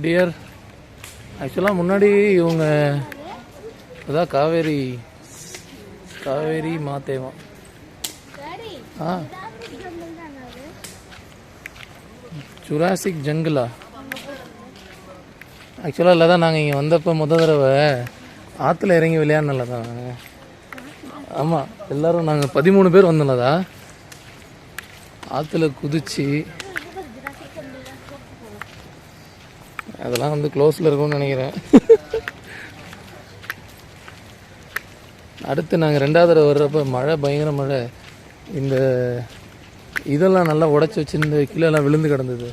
Dear ஆக்சுவலாக முன்னாடி இவங்க அதான் காவேரி மாத்தேவம். ஜுராசிக் ஜங்கிளா ஆக்சுவலாக இல்லை தான். நாங்கள் இங்கே வந்தப்போ தடவை ஆற்றுல இறங்கி விளையாடல தான். ஆமாம், எல்லோரும் நாங்கள் 13 பேர் வந்தோம்லதா. ஆற்றுல குதிச்சு அதெல்லாம் க்ளோஸில் இருக்கும்னு நினைக்கிறேன். அடுத்து நாங்கள் 2வது தடவை வர்றப்போ மழை, பயங்கர மழை. இந்த இதெல்லாம் நல்லா உடச்சி வச்சுருந்து கீழெல்லாம் விழுந்து கிடந்தது.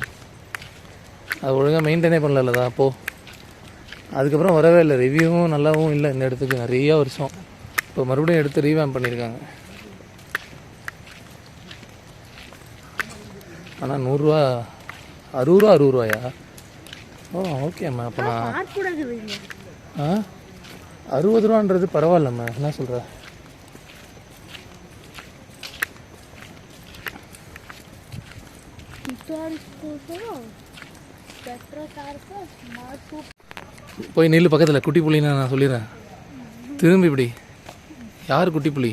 அது ஒழுங்காக மெயின்டைனே பண்ணலதா அப்போது. அதுக்கப்புறம் வரவே இல்லை. ரிவ்யூவும் நல்லாவும் இல்லை இந்த இடத்துக்கு. நிறைய வருஷம் இப்போ மறுபடியும் எடுத்து ரீவேம் பண்ணியிருக்காங்க. ஆனால் 100 ரூபா, 60 ரூபா, 60 ரூபாயா? ஓ ஓகேம்மா. அப்போ நான் 60 ரூபான்றது பரவாயில்லம்மா. என்ன சொல்கிற? போய் நெல் பக்கத்தில் குட்டி புள்ளின்னு நான் சொல்லிடுறேன். திரும்பி இப்படி யார் குட்டி புள்ளி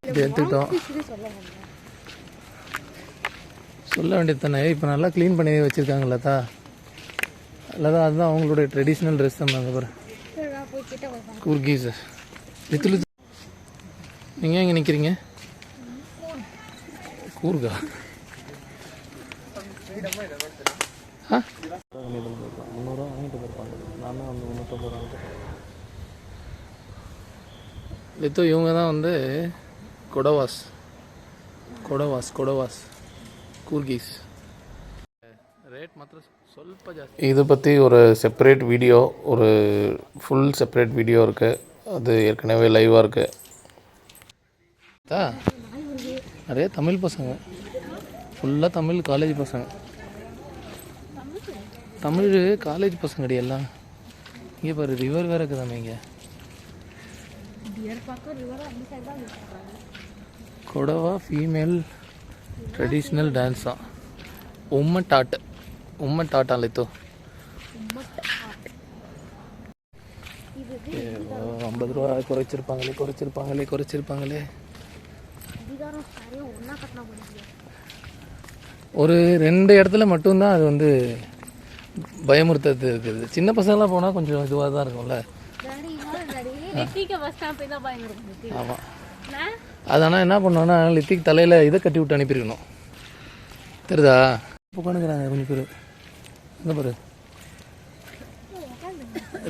இது எடுத்துக்கிட்டோம் சொல்ல வேண்டியது தானே. இப்போ நல்லா க்ளீன் பண்ணி வச்சுருக்காங்களா அல்லதான். அதுதான் அவங்களுடைய ட்ரெடிஷ்னல் ட்ரெஸ் தான். அந்த பாரு குர்கீஸ். லித்து நீங்கள் எங்கே நிற்கிறீங்க? கூர்கா. ஆ 300 ரூபா வாங்கிட்டு போயிருப்பாங்க. நான் தான் 350 ரூபா. லித்து இவங்க தான் கொடவாஸ் கூர்கீஸ். ரேட் மாத்திரம் ಸ್ವಲ್ಪ ಜಾಸ್ತಿ. இதை பற்றி ஒரு செப்பரேட் வீடியோ, ஒரு ஃபுல் செப்பரேட் வீடியோ இருக்குது. அது ஏற்கனவே லைவாக இருக்குது. நிறைய தமிழ் பசங்க, ஃபுல்லாக தமிழ் காலேஜ் பசங்க. தமிழ் காலேஜ் பசங்கடி எல்லாம். இங்கே பாரு ரிவர் வேறு இருக்குதாமே இங்கே. கொடவா ஃபீமேல் ட்ரெடிஷ்னல் டான்ஸா. உம்மட்டாட்டா லித்தோ. 50 ரூபா குறைச்சிருப்பாங்களே. ஒரு 2 இடத்துல மட்டும்தான் அது பயமுறுத்தது இருக்குது. சின்ன பசங்களாம் போனால் கொஞ்சம் இதுவாக தான் இருக்கும்ல. ஆமாம், அதனால் என்ன பண்ணோன்னா லித்திக் தலையில் இதை கட்டி விட்டு அனுப்பியிருக்கணும். தெரியுதா? உட்காந்துக்கிறாங்க கொஞ்சம் பேர். என்ன பாரு,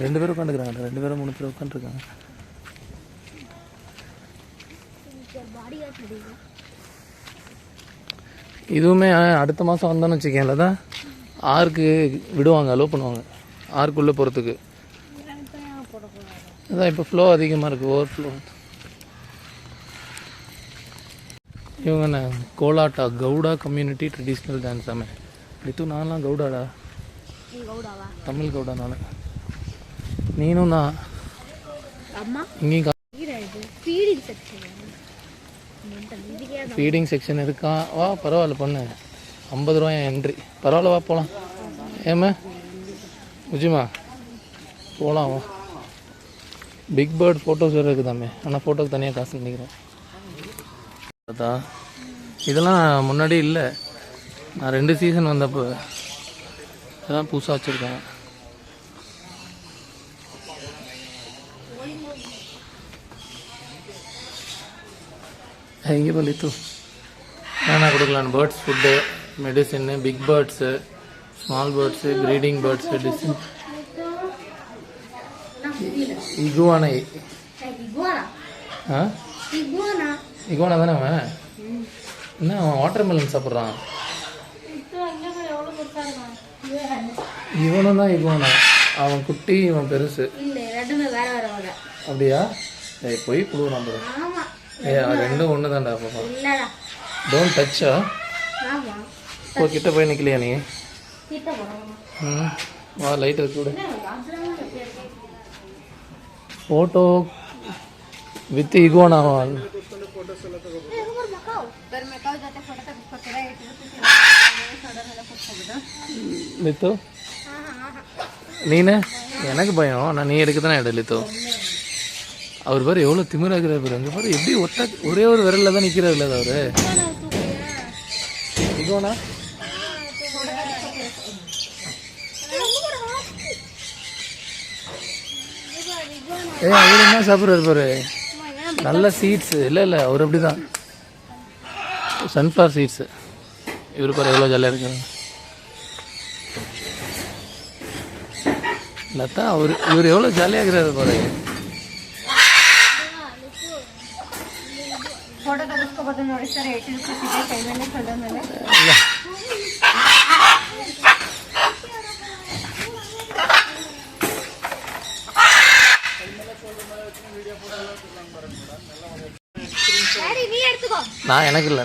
2 பேர் உட்காந்துக்கிறாங்க. 2 பேரும் 3 பேர் உட்காந்துருக்காங்க. இதுவுமே அடுத்த மாதம் வந்தோன்னு வச்சுக்கேன்ல தான் ஆறுக்கு விடுவாங்க, அலோவ் பண்ணுவாங்க ஆறுக்குள்ளே போகிறதுக்கு. அதான் இப்போ ஃப்ளோ அதிகமாக இருக்குது, ஓவர் ஃப்ளோ. இவங்க கோலாட்டா கவுடா கம்யூனிட்டி ட்ரெடிஷ்னல் டான்ஸ் ஆமே. லித்து நான்லாம் கவுடாடா, தமிழ் கவுடா நான். நீனும் தான் இங்கேயும் ஃபீடிங் செக்ஷன் இருக்கா? வா பரவாயில்ல பொண்ணு, 50 ரூபாய் என்ட்ரி. பரவாயில்ல வா போகலாம். ஏம்மா உஜிமா போகலாம் வா. பிக் பேர்ட் ஃபோட்டோஸ் வேறு இருக்குதாமே. ஆனால் ஃபோட்டோக்கு தனியாக காசு நினைக்கிறேன். அதான் இதெல்லாம் முன்னாடி இல்லை. நான் 2 சீசன் வந்தப்போ அதான் புதுசாக வச்சுருக்கேன். இங்கே லித்து என்ன கொடுக்கலான்னு பேர்ட்ஸ் ஃபுட்டு, மெடிசின்னு, big birds, small birds, breeding birds, design iguana. Iguana தானே அவன்? என்ன அவன் வாட்டர் மெலன் சாப்பிட்றான்? இவனும் தான் இகுவானா. அவன் குட்டி, இவன் பெருசு. அப்படியா? போய் புழு நம்புறேன். ரெண்டும் ஒன்று தான்டா. பாப்பா டோன்ட் டச்சா. இப்போ கிட்ட போய் நிற்கலையா நீ? வா லைட் இருக்கு கூட. Photo with iguana. லித்து நீனு எனக்கு பயம். நான் நீ எடுக்க தானே எடுலித்தோ. அவர் பாரு எவ்வளோ திமிராகிறார் பாரு. அங்கே பாரு எப்படி ஒரே ஒரு விரலில் தான் நிற்கிறார் இல்லை அவரு. இதுவோண்ணா அவர் என்ன சாப்பிட்றாரு பாரு. நல்ல சீட்ஸு. இல்லை அவர் அப்படி தான் சன்ஃப்ளவர் சீட்ஸு. இவர் பாரு எவ்வளோ ஜாலியாக இருக்காரு. லதா இவர் எவ்வளோ ஜாலியாக இருக்கிறாரு பாரு. நான் எனக்கு இல்லை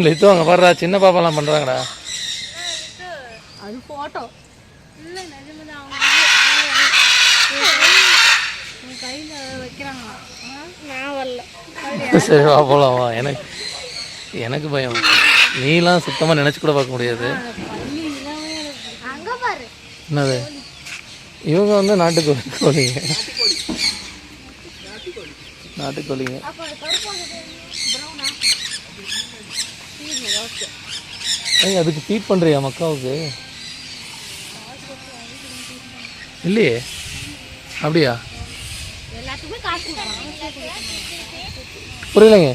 லித்து அங்கே பாடுறா சின்ன பாப்பாலாம் பண்ணுறாங்கடா. அது போட்டோ கையில் வைக்கிறாங்க. நான் வரல. சரி வா போகலாம் வா. எனக்கு பயம். நீலாம் சுத்தமாக நினச்சி கூட பார்க்க முடியாது. என்னது இவங்க வந்து நாட்டுக்கோழிங்க. அதுக்கு ஃபீட் பண்ணுறியா மக்காவுக்கு? இல்லையே. அப்படியா? புரியலைங்க.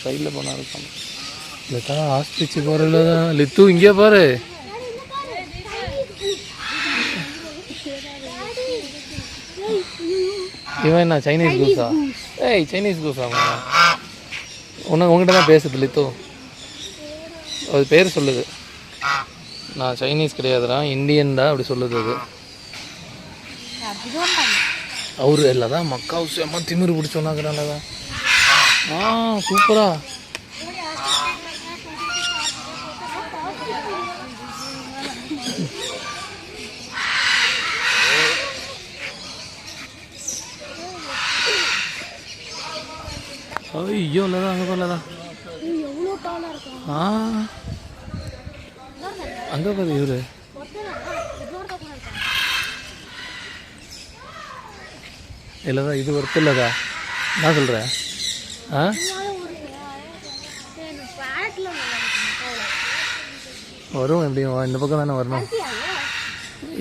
சைடில் போனா இருக்காங்க. இல்லைக்கா ஆஸ்பிச்சு போகிறல தான் லித்து. இங்கே பாரு. இவன் என்ன சைனீஸ் கூஸா? ஏய் சைனீஸ் கூஸா? உங்ககிட்ட தான் பேசுது லித்து. அது பேர் சொல்லுது. நான் சைனீஸ் கிடையாதுடா இந்தியன்டா அப்படி சொல்லுது அது. அவரு இல்லை தான் மக்காவு செம்ம திமிரு பிடிச்சோன்னாக்குறாங்க தான். சூப்பரா. ஐயோ இல்லைதான் அங்கே போகலதான். அங்கே பாரு இவரு. இல்லைதா இது ஒர்த்து இல்லைதா நான் சொல்கிறேன். வரும் எப்படியும் இந்த பக்கம் தானே வரணும்.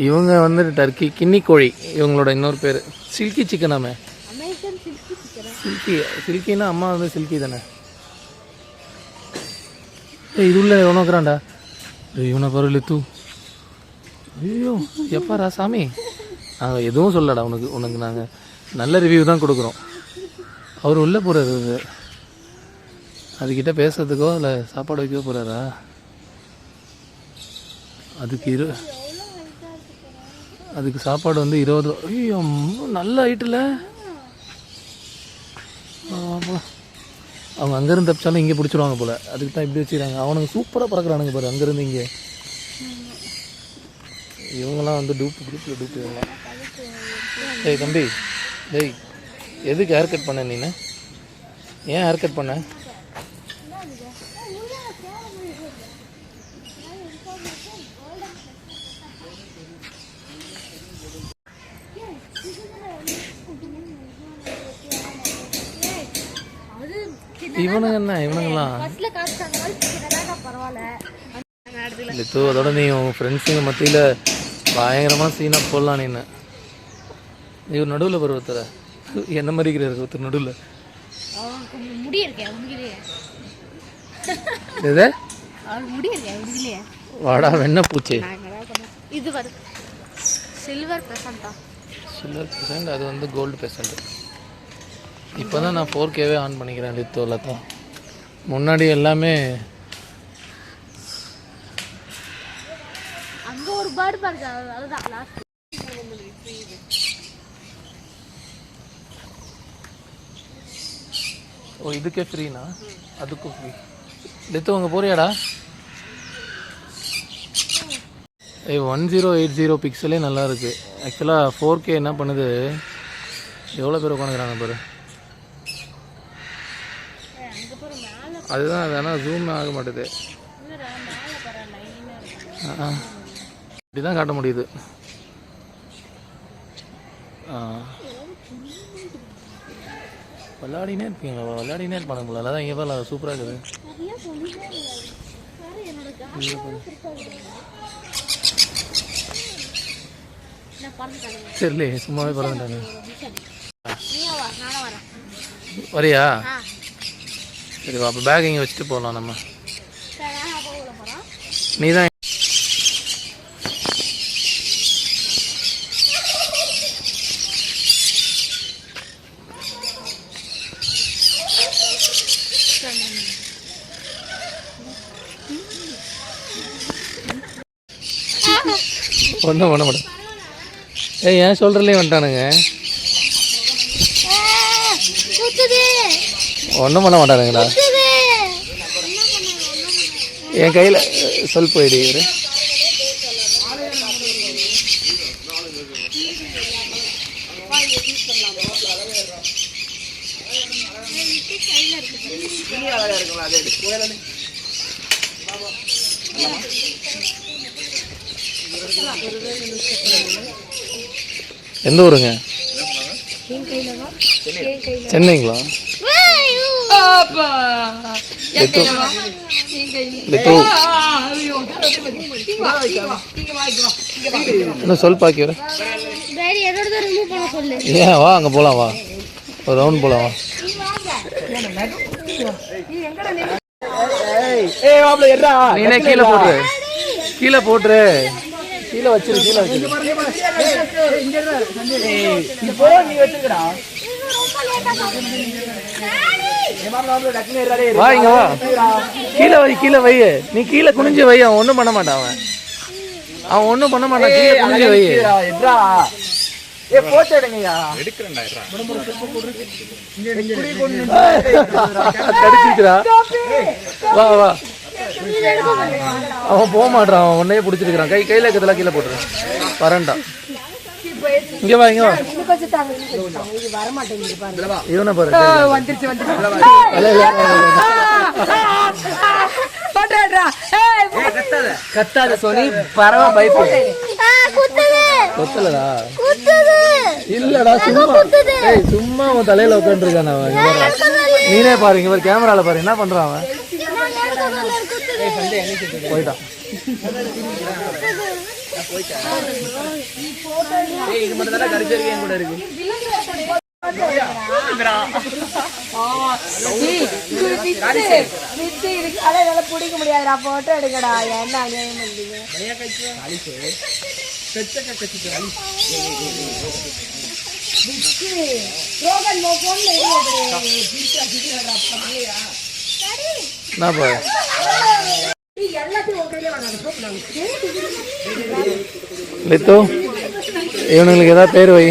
இவங்க வந்துட்டு டர்க்கி கின்னி கோழி. இவங்களோட இன்னொரு பேர் சில்கி சிக்கனாமே. சில்கின்னா அம்மா வந்து சில்கி தானே. இது உள்ள எவனோக்குறான்டா. இவனை பாரு லித்து. ஐயோ எப்பாரா சாமி. நாங்கள் எதுவும் சொல்லடா உனக்கு நாங்கள் நல்ல ரிவ்யூ தான் கொடுக்குறோம். அவர் உள்ளே போகிறாரு. அதுக்கிட்ட பேசுறதுக்கோ இல்லை சாப்பாடு வைக்கவோ போகிறாரா? அதுக்கு சாப்பாடு வந்து 20 ரூபா. ஐயோ நல்ல ஹைட்டில். அவங்க அங்கேருந்து தப்பிச்சாலும் இங்கே பிடிச்சிருவாங்க போல். அதுக்கு தான் இப்படி வச்சுக்கிறாங்க. அவனுங்க சூப்பராக பறக்கிறானுங்க பாரு அங்கேருந்து இங்கே. இவங்கெல்லாம் வந்து டூப்பு இவங்களாம். டேய் தம்பி டேய் எதுக்கு ஹேர் கட் பண்ண நீனு? ஏன் ஹேர் கட் பண்ண? இவனுங்கெல்லாம் லித்து அதோட நீ உன் ஃப்ரெண்ட்ஸுங்க மத்தியில் பயங்கரமாக சீனாக போடலாம். நீன்னு இவர் நடுவில் பருவத்தர என்ன மாதிரிக்கிறாரு ஒருத்தர் நடுவில். வாடா வெண்ண பூச்சி. இது சில்வர் பெர்சன்டா? Silver percent. அது வந்து கோல்டு பெர்சன்ட். இப்போ தான் நான் 4Kவே ஆன் பண்ணிக்கிறேன் லித்தோவில் தான். முன்னாடி எல்லாமே அங்கே ஒரு பேர்டு பாருங்க. அதுதான் லாஸ்ட். ஓ இதுக்கே ஃப்ரீனா? அதுக்கும் ஃப்ரீ. லித்து அங்கே போறியாடா? 1080 பிக்சலே நல்லா இருக்குது. ஆக்சுவலாக 4K என்ன பண்ணுது? எவ்வளோ பேர் உட்காந்துக்கிறாங்க பாரு. அதுதான் அது, ஆனால் ஜூம் ஆக மாட்டேது. இப்படி தான் காட்ட முடியுது. விளையாடினே இருப்பீங்களா? விளையாடினே இருப்பானுங்களா? அதான் இங்கே போல சூப்பராக இருக்குது. தெரியல, சும்மாவே பறந்துட்டாங்க. வரியா? சரி வா, அப்போ பேக் இங்கே வச்சுட்டு போகலாம் நம்ம. நீ தான் ஒன்றும் பண்ண மாட்டேன். ஏன் ஷோல்டர்லேயே வந்துட்டானுங்க. ஒன்றும் பண்ண மாட்டானுங்கடா. என் கையில் சொல் போயிடு. இவரு எந்த ஊருங்க? சென்னைங்களா? இன்னும் சொல் பாக்கி வர. ஏன் வா, அங்கே போகலாம் வா, ஒரு ரவுண்ட் போகலாம் வா. நீனே கீழே போட்டுரு, கீழே போட்டுரு, கீழே வச்சிரு, கீழே வச்சிரு. வா இங்க வா, கீழே வை, கீழே வை. நீ கீழே குனிஞ்சு வை, அவன் ஒன்றும் பண்ண மாட்டான். அவன் ஒன்றும் பண்ண மாட்டான். கீழே குனிஞ்சு வை. தடுச்சுக்கிறா. வா வா, அவன் போக மாட்டான். அவன் உன்னையே பிடிச்சிருக்கிறான். கையில இருக்கிறதெல்லாம் கீழே போட்டுரு. வரண்டா. இங்க வா, இங்க வா. இவனை பாரு. கத்தாத சோனி, பரவ பயப்படு. கொத்தலடா இல்லடா, சும்மா சும்மா அவன் தலையில உட்காந்துருக்கான். அவன் நீனே பாரு, இங்க கேமரால பாரு என்ன பண்றான் அவன். போயிட்டான். இது மட்டும் தான் கடிச்சிருக்கேன் கூட இருக்கு. பிடிக்க முடியாதுடா, போட்டோ எடுக்கடா. என்ன இவனுங்களுக்கு ஏதாவது பேர் வை.